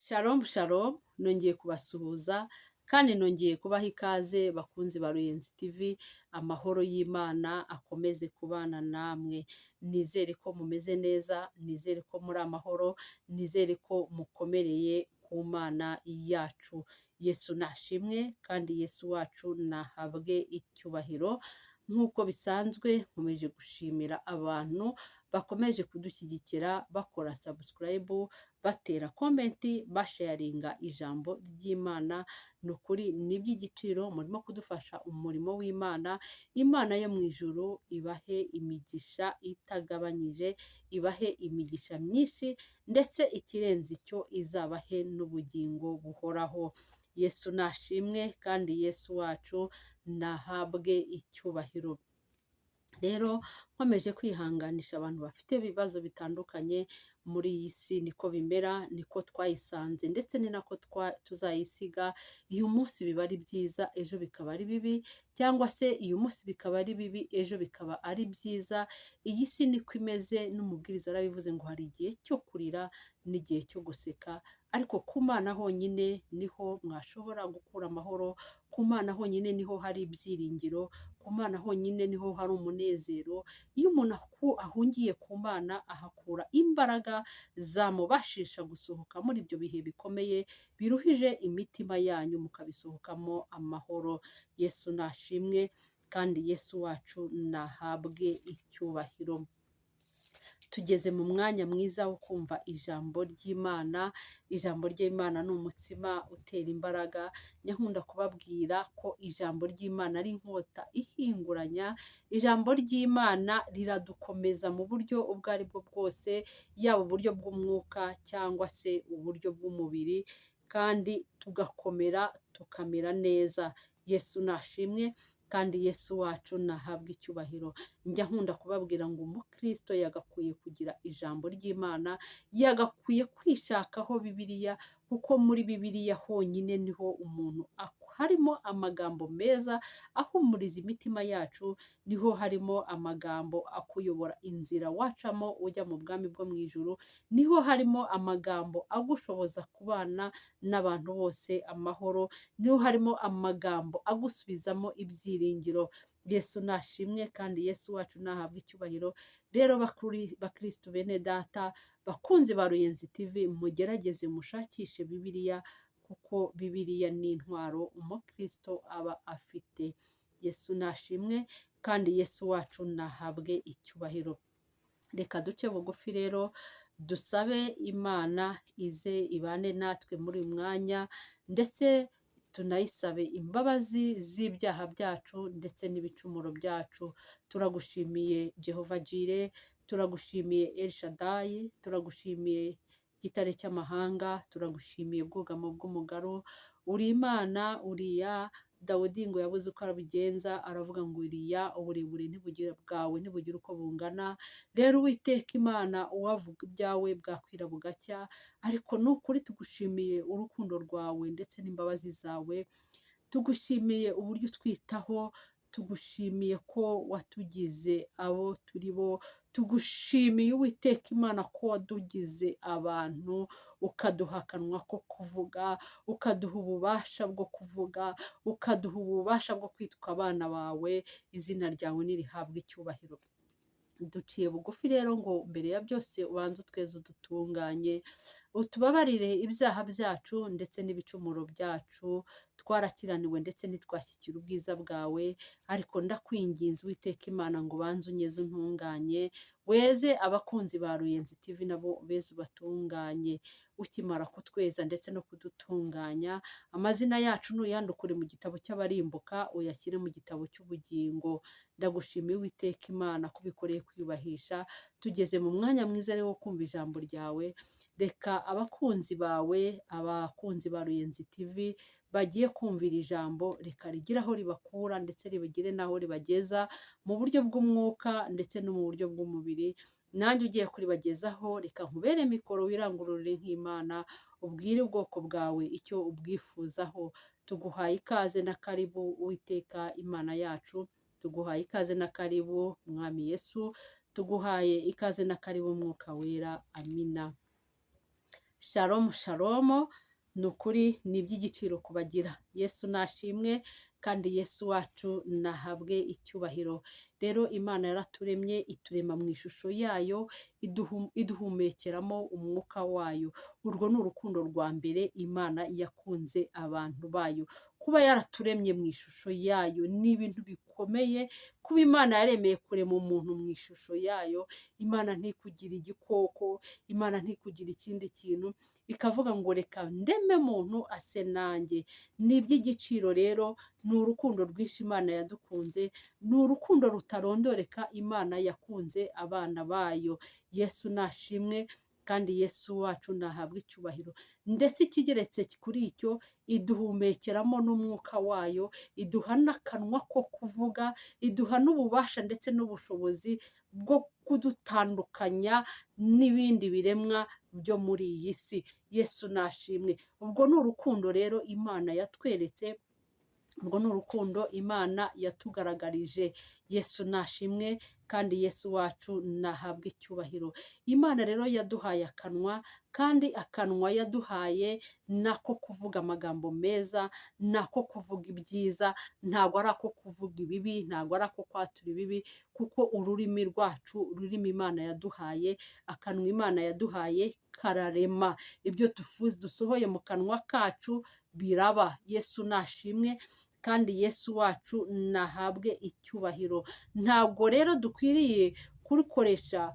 Shalom shalom, nongeye kubasuhuza kandi nongeye kubaha ikaze bakunzi ba Ruyenzi TV, amahoro y'Imana akomeze kubana namwe. Nizere ko mumeze neza, nizere ko muri amahoro, nizere ko mukomereye ku Mana yacu. Yesu nashimwe kandi Yesu wacu nahabwe icyubahiro. Nk'uko bisanzwe nkomeje gushimira abantu bakomeje kudushyigikira bakora subscribe, batera komenti, basharinga ijambo ry'Imana. Ni ukuri ni iby'igiciro, murimo kudufasha umurimo w'Imana. Imana yo mu ijuru ibahe imigisha itagabanyije, ibahe imigisha myinshi, ndetse ikirenze icyo izabahe n'ubugingo buhoraho. Yesu nashimwe kandi Yesu wacu nahabwe icyubahiro. Rero nkomeje kwihanganisha abantu bafite ibibazo bitandukanye muri iyi si. Niko bimera, niko twayisanze, ndetse ni nako tuzayisiga. Uyu munsi biba ari byiza, ejo bikaba ari bibi, cyangwa se uyu munsi bikaba ari bibi, ejo bikaba ari byiza. Iyi si niko imeze, n'umubwiriza yarabivuze ngo hari igihe cyo kurira n'igihe cyo guseka, ariko ku Mana honyine niho mwashobora gukura amahoro. Ku Mana honyine niho hari ibyiringiro, ku Mana honyine niho hari umunezero. Iyo umuntu ahungiye ku Mana ahakura imbaraga zamubashisha gusohoka muri ibyo bihe bikomeye biruhije imitima yanyu, mukabisohokamo amahoro. Yesu nashimwe kandi Yesu wacu nahabwe icyubahiro. Tugeze mu mwanya mwiza wo kumva ijambo ry'Imana. Ijambo ry'Imana ni umutsima utera imbaraga. Nyakunda kubabwira ko ijambo ry'Imana ari inkota ihinguranya. Ijambo ry'Imana riradukomeza mu buryo ubwo ari bwo bwose, yaba uburyo bw'umwuka cyangwa se uburyo bw'umubiri, kandi tugakomera tukamera neza. Yesu nashimwe kandi Yesu wacu nahabwe icyubahiro. Njya nkunda kubabwira ngo umukristo yagakwiye kugira ijambo ry'Imana, yagakwiye kwishakaho Bibiliya, kuko muri Bibiliya honyine niho umuntu harimo amagambo meza ahumuriza imitima yacu, niho harimo amagambo akuyobora inzira wacamo ujya mu bwami bwo mu ijuru, niho harimo amagambo agushoboza kubana n'abantu bose amahoro, niho harimo amagambo agusubizamo ibyiringiro. Yesu nashimwe kandi Yesu wacu nahabwe icyubahiro. Rero bakristo bene data, bakunzi ba Ruyenzi TV, mugerageze mushakishe Bibiliya, kuko Bibiliya ni intwaro umukristo aba afite. Yesu nashimwe kandi Yesu wacu nahabwe icyubahiro. Reka duce bugufi rero dusabe Imana ize ibane natwe muri uyu mwanya, ndetse tunayisabe imbabazi z'ibyaha byacu ndetse n'ibicumuro byacu. Turagushimiye Jehova Jire, turagushimiye El Shaddai, turagushimiye Gitare cy'amahanga, turagushimiye Bwugamo bw'umugaru. Uri Imana, uriya Dawudi ngo yabuze uko arabigenza, aravuga ngo uriya uburebure bwawe ntibugira uko bungana. Rero Uwiteka Imana, uwavuga ibyawe bwakwira bugacya, ariko ni ukuri tugushimiye urukundo rwawe ndetse n'imbabazi zawe. Tugushimiye uburyo utwitaho, tugushimiye ko watugize abo turi bo, tugushimiye Uwiteka Imana ko wadugize abantu, ukaduha akanwa ko kuvuga, ukaduha ububasha bwo kuvuga, ukaduha ububasha bwo kwitwa abana bawe. Izina ryawe nirihabwe icyubahiro. Duciye bugufi rero ngo mbere ya byose ubanze utweze udutunganye, utubabarire ibyaha byacu ndetse n'ibicumuro byacu. Twarakiraniwe ndetse ntitwashyikira ubwiza bwawe, ariko ndakwinginze Uwiteka Imana ngo ubanze unyeze untunganye, weze abakunzi ba Ruyenzi TV nabo beze ubatunganye. Ukimara kutweza ndetse no kudutunganya, amazina yacu nuyandukure mu gitabo cy'abarimbuka, uyashyire mu gitabo cy'ubugingo. Ndagushimiye Uwiteka Imana ko ubikoreye kwiyubahisha. Tugeze mu mwanya mwiza rero wo kumva ijambo ryawe. Reka abakunzi bawe, abakunzi ba Ruyenzi TV bagiye kumvira ijambo, reka rigire aho ribakura ndetse ribagire n'aho ribageza mu buryo bw'umwuka ndetse no mu buryo bw'umubiri. Nanjye ugiye kuribagezaho, reka nkubere mikoro, wirangurure nk'Imana, ubwire ubwoko bwawe icyo ubwifuzaho. Tuguhaye ikaze na karibu Uwiteka Imana yacu, tuguhaye ikaze na karibu Mwami Yesu, tuguhaye ikaze na karibu Mwuka Wera. Amina. Shalom shalom, ni ukuri ni iby'igiciro kubagira. Yesu nashimwe kandi Yesu wacu nahabwe icyubahiro. Rero Imana yaraturemye iturema mu ishusho yayo, iduhumekeramo umwuka wayo. Urwo ni urukundo rwa mbere Imana yakunze abantu bayo. Kuba yaraturemye mu ishusho yayo ni ibintu bikomeye. Kuba Imana yaremeye kurema umuntu mu ishusho yayo, Imana ntikugira igikoko, Imana ntikugira ikindi kintu, ikavuga ngo reka ndeme muntu ase nanjye. Ni iby'igiciro rero, ni urukundo rwinshi Imana yadukunze, ni urukundo rutarondoreka Imana yakunze abana bayo. Yesu nashimwe kandi Yesu wacu nahabwa icyubahiro. Ndetse ikigeretse kuri icyo, iduhumekeramo n'umwuka wayo, iduha n'akanwa ko kuvuga, iduha n'ububasha ndetse n'ubushobozi bwo kudutandukanya n'ibindi biremwa byo muri iyi si. Yesu nashimwe. Ubwo ni urukundo rero Imana yatweretse, urwo ni urukundo Imana yatugaragarije. Yesu nashimwe kandi Yesu wacu nahabwa icyubahiro. Imana rero yaduhaye akanwa, kandi akanwa yaduhaye nako kuvuga amagambo meza, nako kuvuga ibyiza, ntabwo ari ako kuvuga ibibi, ntabwo ari ako kwatura ibibi, kuko ururimi rwacu, ururimi Imana yaduhaye, akanwa Imana yaduhaye kararema. Ibyo dusohoye mu kanwa kacu biraba. Yesu nashimwe kandi Yesu wacu nahabwe icyubahiro. Ntabwo rero dukwiriye kurukoresha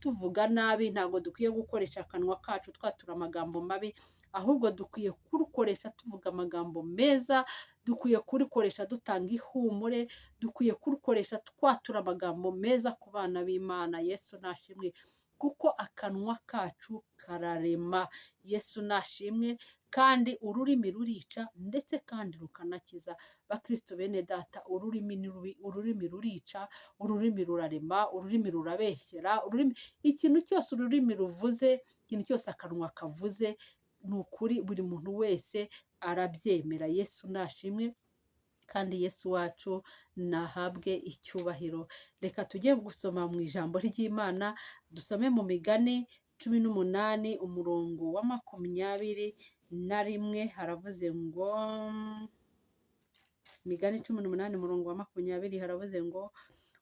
tuvuga nabi, ntabwo dukwiye gukoresha akanwa kacu twatura amagambo mabi, ahubwo dukwiye kurukoresha tuvuga amagambo meza, dukwiye kurukoresha dutanga ihumure, dukwiye kurukoresha twatura amagambo meza ku bana b'Imana. Yesu nashimwe, kuko akanwa kacu kararema. Yesu nashimwe kandi ururimi rurica ndetse kandi rukanakiza. Bakristo bene data, ururimi ni rubi, ururimi rurica, ururimi rurarema, ururimi rurabeshyera, ikintu cyose ururimi ruvuze, ikintu cyose akanwa kavuze, ni ukuri buri muntu wese arabyemera. Yesu nashimwe kandi Yesu wacu nahabwe icyubahiro. Reka tujye gusoma mu ijambo ry'Imana, dusome mu Migani 18 umurongo wa 21. Haravuze ngo, Migani 18 umurongo wa 20 haravuze ngo,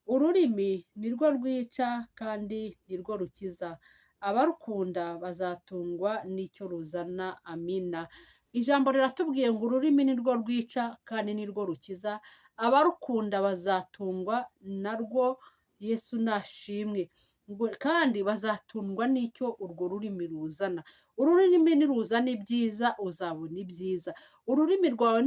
ururimi nirwo rwica kandi nirwo rukiza, abarukunda bazatungwa n'icyo ruzana. Amina. Ijambo riratubwiye ngo ururimi nirwo rwica kandi nirwo rukiza, abarukunda bazatungwa narwo. Yesu nashimwe. Kandi bazatungwa n'icyo urwo rurimi ruzana. Ururimi niruzana ibyiza uzabona ibyiza, ururimi rwawe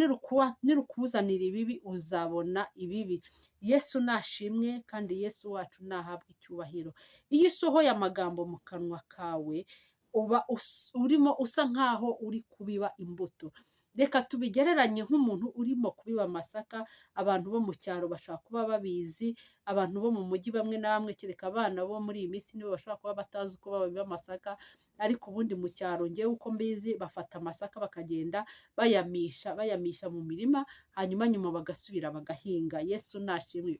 nirukuzanira ibibi uzabona ibibi. Yesu nashimwe kandi Yesu wacu nahabwa icyubahiro. Iyo usohoye amagambo mu kanwa kawe, uba urimo usa nkaho uri kubiba imbuto. Reka tubigereranye nk'umuntu urimo kubiba amasaka. Abantu bo mu cyaro bashobora kuba babizi, abantu bo mu mujyi bamwe na bamwe, kereka abana bo muri iyi minsi nibo bashobora kuba batazi uko babiba amasaka, ariko ubundi mu cyaro ngewe uko mbizi, bafata amasaka bakagenda bayamisha mu mirima, hanyuma nyuma bagasubira bagahinga. Yesu nashimwe.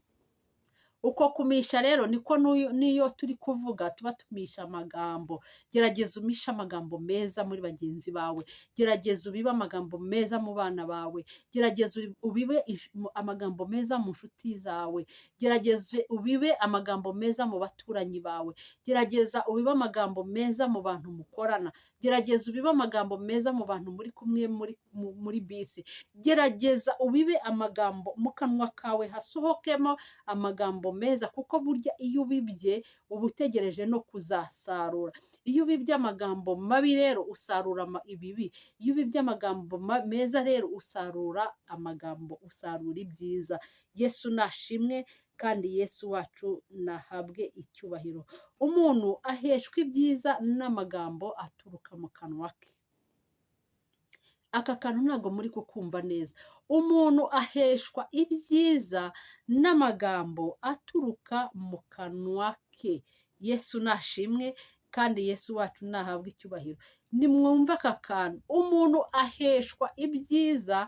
Uko kumisha rero niko niyo turi kuvuga tuba tumisha amagambo. Gerageza umisha amagambo meza muri bagenzi bawe, gerageza ubibe amagambo meza mu bana bawe, gerageza ubibe amagambo meza mu nshuti zawe, gerageza ubibe amagambo meza mu baturanyi bawe, gerageza ubibe amagambo meza mu bantu mukorana, gerageza ubibe amagambo meza mu bantu muri kumwe muri bisi, gerageza ubibe amagambo mu kanwa kawe, hasohokemo amagambo meza, kuko burya iyo ubibye uba utegereje no kuzasarura. Iyo ubibye amagambo mabi rero usarura ibibi, iyo ubibye amagambo meza rero usarura ibyiza. Yesu nashimwe kandi Yesu wacu nahabwe icyubahiro. Umuntu aheshwa ibyiza n'amagambo aturuka mu kanwa ke. Aka kantu ntabwo muri kukumva neza. Umuntu aheshwa ibyiza n'amagambo aturuka mu kanwa ke. Yesu nashimwe kandi Yesu wacu nahabwa icyubahiro. Nimwumva aka kantu, umuntu aheshwa ibyiza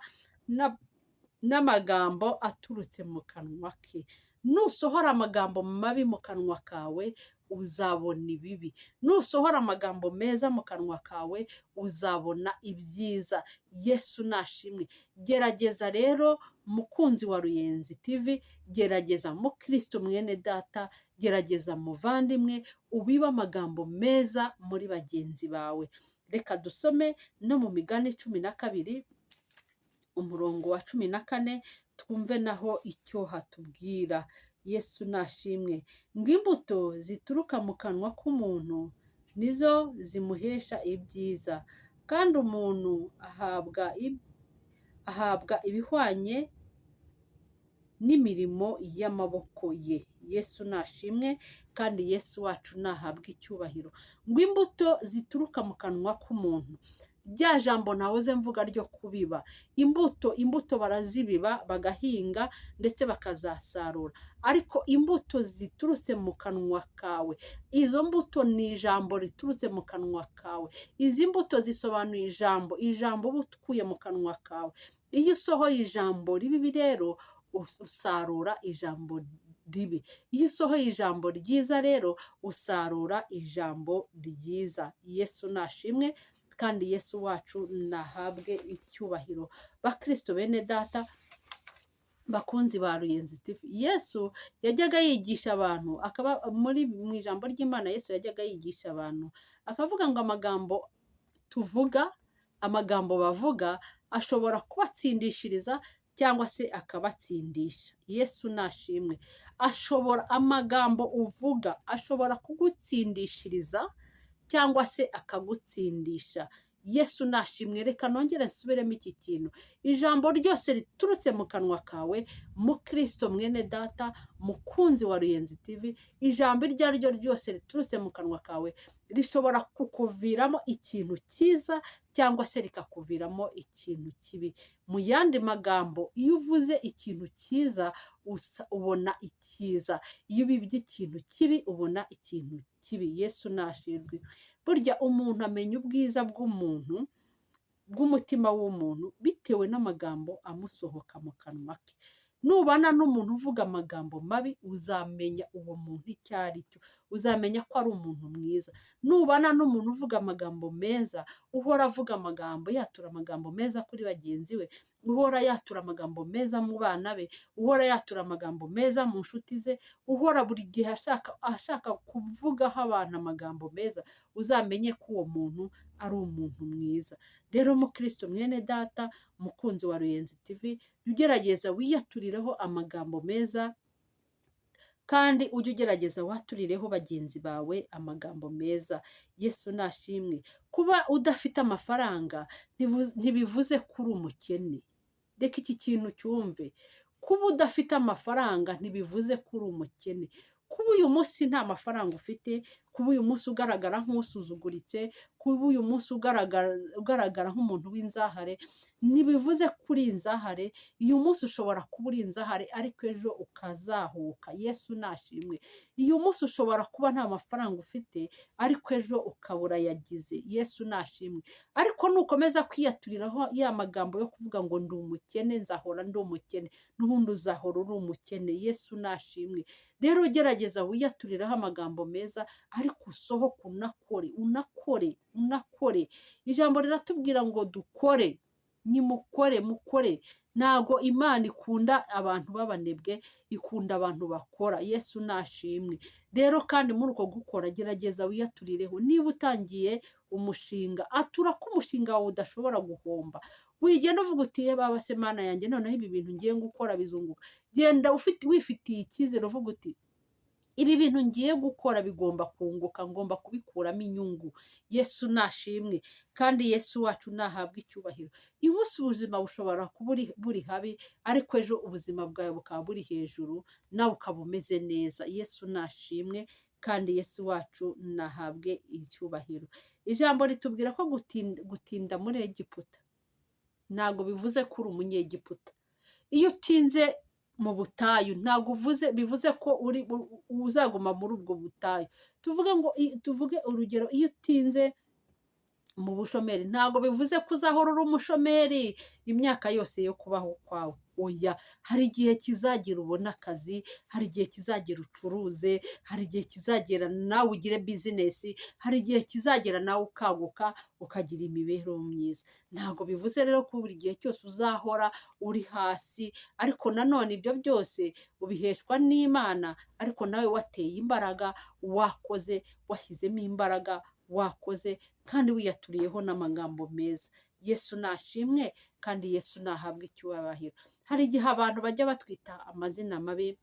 n'amagambo aturutse mu kanwa ke. Nusohora amagambo mabi mu kanwa kawe, uzabona ibibi. Nusohora amagambo meza mu kanwa kawe uzabona ibyiza. Yesu nashimwe. Gerageza rero mukunzi wa Ruyenzi TV, gerageza mukristo mwene data, gerageza muvandimwe, ubibe amagambo meza muri bagenzi bawe. Reka dusome no mu Migani 12 umurongo wa 14 twumve naho icyo hatubwira. Yesu nashimwe. Ngo imbuto zituruka mu kanwa k'umuntu nizo zimuhesha ibyiza, kandi umuntu ahabwa ibihwanye n'imirimo y'amaboko ye. Yesu nashimwe, kandi Yesu wacu nahabwa icyubahiro. Ngo imbuto zituruka mu kanwa k'umuntu, rya jambo nahoze mvuga ryo kubiba. Imbuto barazibiba bagahinga ndetse bakazasarura, ariko imbuto ziturutse mu kanwa kawe, izo mbuto ni ijambo riturutse mu kanwa kawe. Izi mbuto zisobanuye ijambo uba ukuye mu kanwa kawe. Iyo usohoye ijambo ribi rero usarura ijambo ribi. Iyo usohoye ijambo ryiza rero usarura ijambo ryiza. Yesu nashimwe, kandi Yesu wacu nahabwe icyubahiro. Bakristo bene data, bakunzi ba Ruyenzi TV, Yesu yajyaga yigisha abantu, akaba mu ijambo ry'Imana Yesu yajyaga yigisha abantu akavuga ngo amagambo tuvuga, amagambo bavuga ashobora kubatsindishiriza cyangwa se akabatsindisha. Yesu nashimwe. Amagambo uvuga ashobora kugutsindishiriza cyangwa se akagutsindisha. Yesu nashimwe. Reka nongere nsubiremo iki kintu. Ijambo ryose riturutse mu kanwa kawe, mukristo mwene data, mukunzi wa Ruyenzi TV, ijambo iryo ari ryo ryose riturutse mu kanwa kawe rishobora kukuviramo ikintu cyiza cyangwa se rikakuviramo ikintu kibi. Mu yandi magambo, iyo uvuze ikintu cyiza ubona icyiza, iyo ubibye ikintu kibi ubona ikintu kibi. Yesu nashimwe. Burya umuntu amenya ubwiza bw'umutima w'umuntu bitewe n'amagambo amusohoka mu kanwa ke. Nubana n'umuntu uvuga amagambo mabi uzamenya uwo muntu icyo ari cyo, uzamenya ko ari umuntu mwiza. Nubana n'umuntu uvuga amagambo meza, uhora avuga amagambo, yatura amagambo meza kuri bagenzi we, uhora yatura amagambo meza mu bana be, uhora yatura amagambo meza mu nshuti ze, uhora buri gihe ashaka kuvugaho abantu amagambo meza, uzamenye ko uwo muntu ari umuntu mwiza. Rero mukristo mwene data, mukunzi wa Ruyenzi TV, ugerageza wiyaturireho amagambo meza, kandi ujye ugerageza waturireho bagenzi bawe amagambo meza. Yesu nashimwe. Kuba udafite amafaranga ntibivuze ko uri umukene. Reka iki kintu cyumve. Kuba udafite amafaranga ntibivuze ko uri umukene. Kuba uyu munsi nta mafaranga ufite, kuba uyu munsi ugaragara nk'usuzuguritse, kuba uyu munsi ugaragara nk'umuntu w'inzahare, ntibivuze ko uri inzahare. Uyu munsi ushobora kuba uri inzahare ariko ejo ukazahuka. Yesu nashimwe. Uyu munsi ushobora kuba nta mafaranga ufite ariko ejo ukabura yagize. Yesu nashimwe. Ariko nukomeza kwiyaturiraho ya magambo yo kuvuga ngo ndi umukene, nzahora ndi umukene, n'ubundi uzahora uri umukene. Yesu nashimwe. Rero gerageza wiyaturiraho amagambo meza, ariko usohoke unakore. Ijambo riratubwira ngo dukore. Mukore. Ntago Imana ikunda abantu b'abanebwe, ikunda abantu bakora. Yesu nashimwe. Rero kandi muri uko gukora gerageza wiyaturireho. Niba utangiye umushinga, atura ko umushinga wawe udashobora guhomba. Wigenda uvuga uti baba se Mana yanjye, noneho ibi bintu ngiye gukora bizunguka. Genda wifitiye icyizere uvuga uti ibi bintu ngiye gukora bigomba kunguka, ngomba kubikuramo inyungu. Yesu nashimwe. Kandi Yesu wacu nahabwa icyubahiro. Uyu munsi ubuzima bushobora kuba buri habi, ariko ejo ubuzima bwawe bukaba buri hejuru, nawe ukaba umeze neza. Yesu nashimwe, kandi Yesu wacu nahabwe icyubahiro. Ijambo ritubwira ko gutinda muri Egiputa ntabwo bivuze ko uri umunyegiputa. Iyo utinze mu butayu ntabwo bivuze ko uzaguma muri ubwo butayu. Tuvuge urugero, iyo utinze mu bushomeri. Ntabwo bivuze ko uzahora uri umushomeri imyaka yose yo kubaho kwawe. Oya, hari igihe kizagera ubone akazi, hari igihe kizagera ucuruze, hari igihe kizagera nawe ugire bizinesi, hari igihe kizagera nawe ukaguka ukagira imibereho myiza. Ntabwo bivuze rero ko buri gihe cyose uzahora uri hasi, ariko nanone ibyo byose ubiheshwa n'Imana, ariko nawe wateye imbaraga, wakoze, washyizemo imbaraga, wakoze kandi wiyaturiyeho n'amagambo meza. Yesu nashimwe kandi Yesu nahabwe icyubahiro. Hari igihe abantu bajya batwita amazina mabi,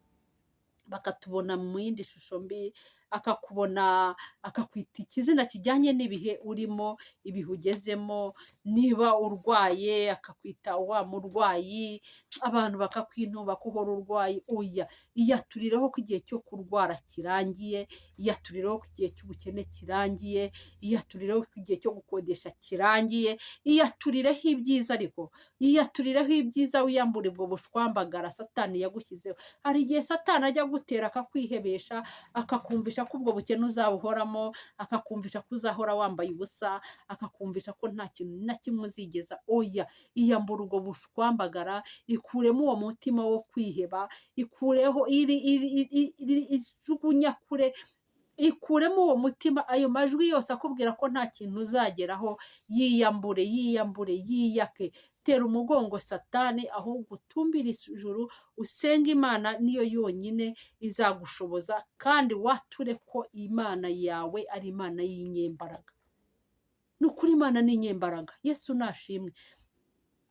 bakatubona mu yindi shusho mbi, akakubona akakwita ikizina kijyanye n'ibihe urimo, ibihe ugezemo, niba urwaye akakwita wa murwayi, abantu bakakwinuba ko uhora urwaye. Oya, iyaturireho ko igihe cyo kurwara kirangiye, iyaturireho ko igihe cy'ubukene kirangiye, iyaturireho ko igihe cyo gukodesha kirangiye, iyaturireho ibyiza, ariko iyaturireho ibyiza, wiyambure ubwo bushwambagara Satani yagushyizeho. Hari igihe Satani ajya gutera akakwihebesha, akakumvisha ko ubwo bukene uzabuhoramo, akakumvisha ko uzahora wambaye ubusa, akakumvisha ko nta kintu na kimwe uzigeza. Oya, iyambura ubwo bushwambagara, ikuremo uwo mutima wo kwiheba, ikureho ijugunya kure, ikuremo uwo mutima, ayo majwi yose akubwira ko nta kintu uzageraho. Yiyambure, yiyambure, yiyake. Tera umugongo Satani, ahubwo utumbire ijuru, usenga Imana, niyo yonyine izagushoboza, kandi wature ko Imana yawe ari Imana y'inyembaraga. Ni ukuri Imana ni inyembaraga. Yesu nashimwe.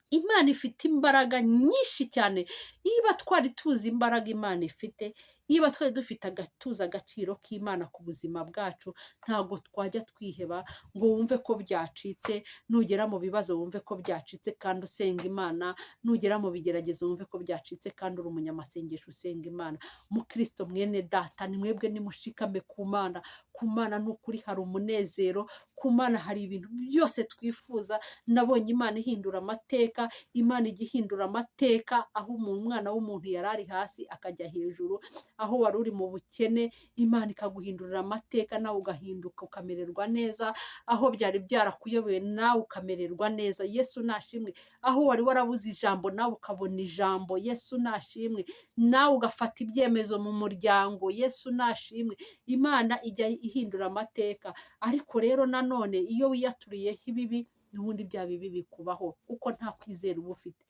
Imana ifite imbaraga nyinshi cyane. Niba twari tuzi imbaraga Imana ifite, niba twari dufite tuzi agaciro k'Imana ku buzima bwacu, ntabwo twajya twiheba ngo wumve ko byacitse. Nugera mu bibazo wumve ko byacitse kandi usenga Imana, nugera mu bigeragezo wumve ko byacitse kandi uri umunyamasengesho usenga Imana. Mukristo mwene data, ni mwebwe nimushikame ku Mana. Ku Mana ni ukuri hari umunezero, ku Mana hari ibintu byose twifuza. Nabonye Imana ihindura amateka, Imana ijya ihindura amateka, aho umwana w'umuntu yari ari hasi akajya hejuru, aho wari uri mu bukene Imana ikaguhindurira amateka, nawe ugahinduka ukamererwa neza, aho byari byarakuyobeye nawe ukamererwa neza. Yesu nashimwe. Aho wari warabuze ijambo nawe ukabona ijambo. Yesu nashimwe. Nawe ugafata ibyemezo mu muryango. Yesu nashimwe. Imana ijya ihindura amateka, ariko rero nanone iyo wiyaturiyeho ibibi, n'ubundi bya bibi bikubaho, kuko nta kwizera uba ufite.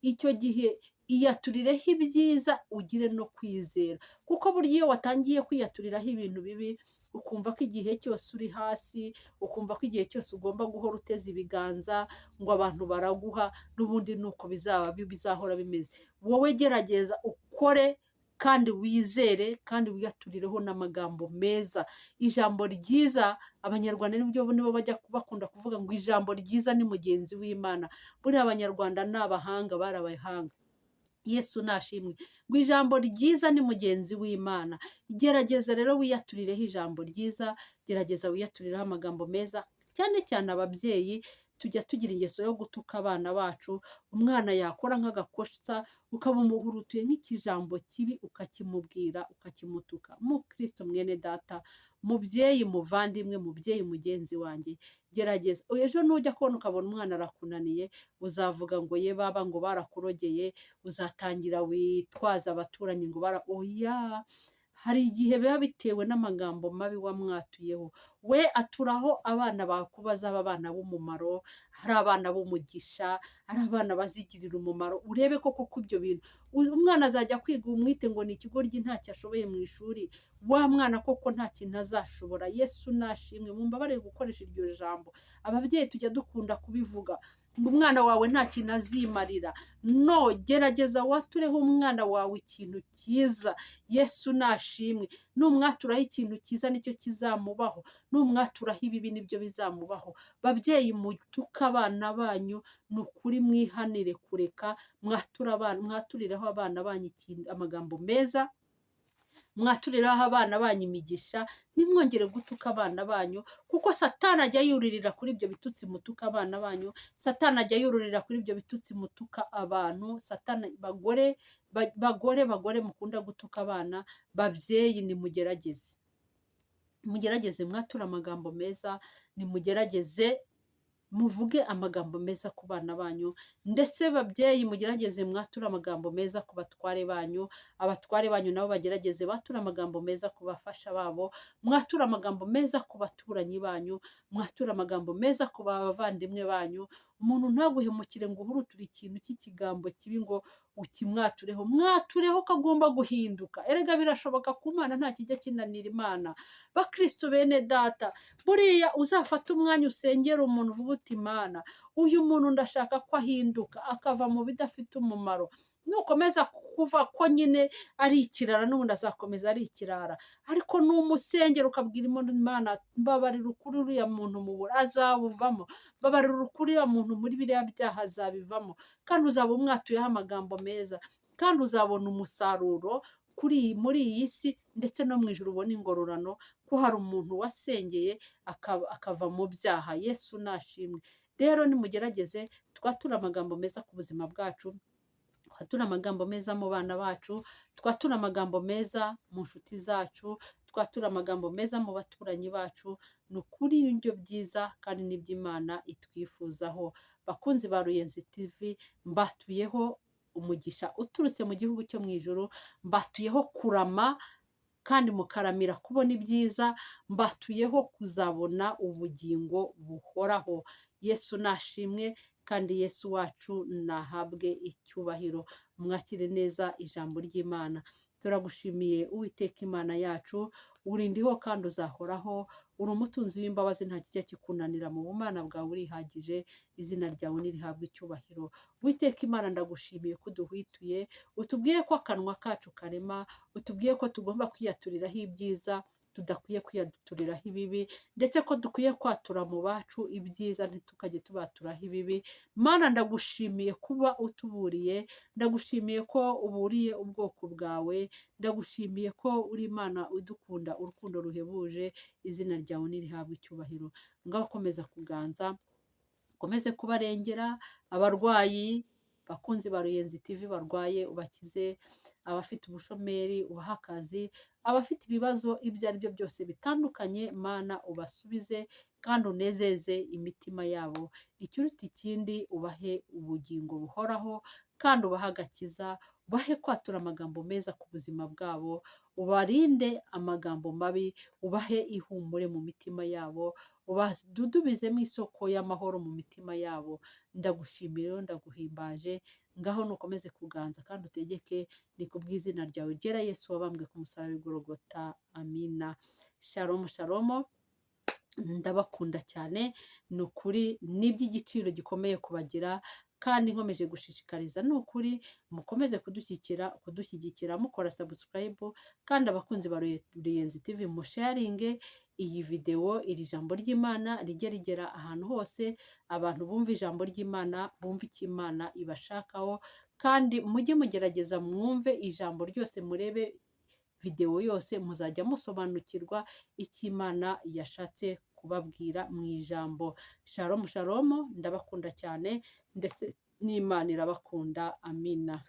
Icyo gihe iyaturireho ibyiza, ugire no kwizera, kuko burya iyo watangiye kwiyaturiraho ibintu bibi, ukumva ko igihe cyose uri hasi, ukumva ko igihe cyose ugomba guhora uteze ibiganza ngo abantu baraguha, n'ubundi nuko bizahora bimeze. Wowe gerageza ukore kandi wizere, kandi wiyaturireho n'amagambo meza. Ijambo ryiza, Abanyarwanda nibo bajya bakunda kuvuga ngo ijambo ryiza ni mugenzi w'Imana. Buriya Abanyarwanda ni abahanga, bari abahanga. Yesu nashimwe. Ngo ijambo ryiza ni mugenzi w'Imana. Gerageza rero wiyaturireho ijambo ryiza, gerageza wiyaturireho amagambo meza. Cyane cyane ababyeyi tujya tugira ingeso yo gutuka abana bacu. Umwana yakora nk'agakosa ukaba umuhurutuye nk'ikijambo kibi, ukakimubwira, ukakimutuka. Mukristo mwene data, mubyeyi muvandimwe, mubyeyi mugenzi wanjye, gerageza. Ejo nujya kubona ukabona umwana arakunaniye, uzavuga ngo ye baba ngo barakurogeye, uzatangira witwaza abaturanyi ngo oya. Hari igihe biba bitewe n'amagambo mabi wamwatuyeho. We aturaho abana bakubaza, abana b'umumaro, hari abana b'umugisha, hari abana bazigirira umumaro. Urebe koko ko ibyo bintu umwana azajya kwiga, umwite ngo ni ikigoryi ntacyo ashoboye mu ishuri, wa mwana koko nta kintu azashobora. Yesu nashimwe. Mumbabarire gukoresha iryo jambo, ababyeyi tujya dukunda kubivuga ngo umwana wawe nta kintu azimarira. No, gerageza watureho umwana wawe ikintu cyiza. Yesu nashimwe. Numwaturaho ikintu cyiza nicyo kizamubaho, numwaturaho ibibi nibyo bizamubaho. Babyeyi mutuka abana banyu, ni ukuri mwihanire kureka. Mwaturireho abana banyu amagambo meza, mwaturiraho abana banyu imigisha. Nimwongere gutuka abana banyu, kuko Satani ajya yuririra kuri ibyo bitutsi mutuka abana banyu. Satani ajya yururira kuri ibyo bitutsi mutuka abantu. Satani, bagore mukunda gutuka abana, babyeyi nimugerageze, mugerageze mwatura amagambo meza, nimugerageze muvuge amagambo meza ku bana banyu, ndetse babyeyi mugerageze mwature amagambo meza ku batware banyu, abatware banyu nabo bagerageze bature amagambo meza ku bafasha babo, mwature amagambo meza ku baturanyi banyu, mwature amagambo meza ku bavandimwe banyu, umuntu ntaguhemukire ngo uhuruture ikintu cy'ikigambo kibi ngo ukimwatureho, mwatureho ko agomba guhinduka. Erega birashoboka ku Mana, nta kijya kinanira Imana. Bakristo bene data, buriya uzafata umwanya usengera umuntu uvuga uti Mana, uyu muntu ndashaka ko ahinduka akava mu bidafite umumaro. Nukomeza kuva ko nyine ari ikirara, n'ubundi azakomeza ari ikirara. Ariko numusengera ukabwira Imana, mbabarira ukuri uriya muntu mubura azabuvamo, mbabarira ukuri uriya muntu muri biriya byaha azabivamo, kandi uzaba umwatuyeho amagambo meza, kandi uzabona umusaruro muri iyi si, ndetse no mu ijuru ubona ingororano ko hari umuntu wasengeye akava mu byaha. Yesu nashimwe. Rero nimugerageze twature amagambo meza ku buzima bwacu, twature amagambo meza mu bana bacu, twature amagambo meza mu nshuti zacu, twature amagambo meza mu baturanyi bacu. Ni ukuri ibyo byiza kandi n'iby'Imana itwifuzaho. Bakunzi ba Ruyenzi TV, mbatuyeho umugisha uturutse mu gihugu cyo mu ijuru, mbatuyeho kurama kandi mukaramira kubona ibyiza, mbatuyeho kuzabona ubugingo buhoraho. Yesu nashimwe kandi Yesu wacu nahabwe icyubahiro. Mwakire neza ijambo ry'Imana. Turagushimiye Uwiteka Imana yacu, urindiho kandi uzahoraho, uri umutunzi w'imbabazi, nta kijya kikunanira, mu bumana bwawe urihagije, izina ryawe nirihabwe icyubahiro. Uwiteka Imana, ndagushimiye ko uduhwituye, utubwiye ko akanwa kacu karema, utubwiye ko tugomba kwiyaturiraho ibyiza, tudakwiye kwiyaturiraho ibibi, ndetse ko dukwiye kwatura mu bacu ibyiza, ntitukajye tubaturaho ibibi. Mana, ndagushimiye kuba utuburiye, ndagushimiye ko uburiye ubwoko bwawe, ndagushimiye ko uri Imana udukunda urukundo ruhebuje, izina ryawe nirihabwe icyubahiro. Ngaho komeza kuganza, ukomeze kubarengera abarwayi, bakunzi ba Ruyenzi TV barwaye ubakize, abafite ubushomeri ubaha akazi, abafite ibibazo ibyo ari byo byose bitandukanye, Mana ubasubize kandi unezeze imitima yabo. Ikiruta ikindi ubahe ubugingo buhoraho kandi ubahe agakiza, ubahe kwatura amagambo meza ku buzima bwabo, ubarinde amagambo mabi, ubahe ihumure mu mitima yabo, ubadudubizemo isoko y'amahoro mu mitima yabo. Ndagushimira, ndaguhimbaje. Ngaho nukomeze kuganza kandi utegeke, ni kubw'izina ryawe ryera Yesu wabambwe ku musaraba w'i Golgotha. Amina. Shalom shalom. Ndabakunda cyane, ni ukuri n'iby'igiciro gikomeye kubagira, kandi nkomeje gushishikariza ni ukuri mukomeze kudushyigikira mukora subscribe, kandi abakunzi ba Ruyenzi TV musharinge iyi video, iri jambo ry'Imana rijye rigera ahantu hose, abantu bumva ijambo ry'Imana, bumva icyo Imana ibashakaho, kandi mujye mugerageza mwumve ijambo ryose, murebe video yose, muzajya musobanukirwa icyo Imana yashatse kubabwira mu ijambo. Shalom shalom, ndabakunda cyane, ndetse n'Imana irabakunda. Amina.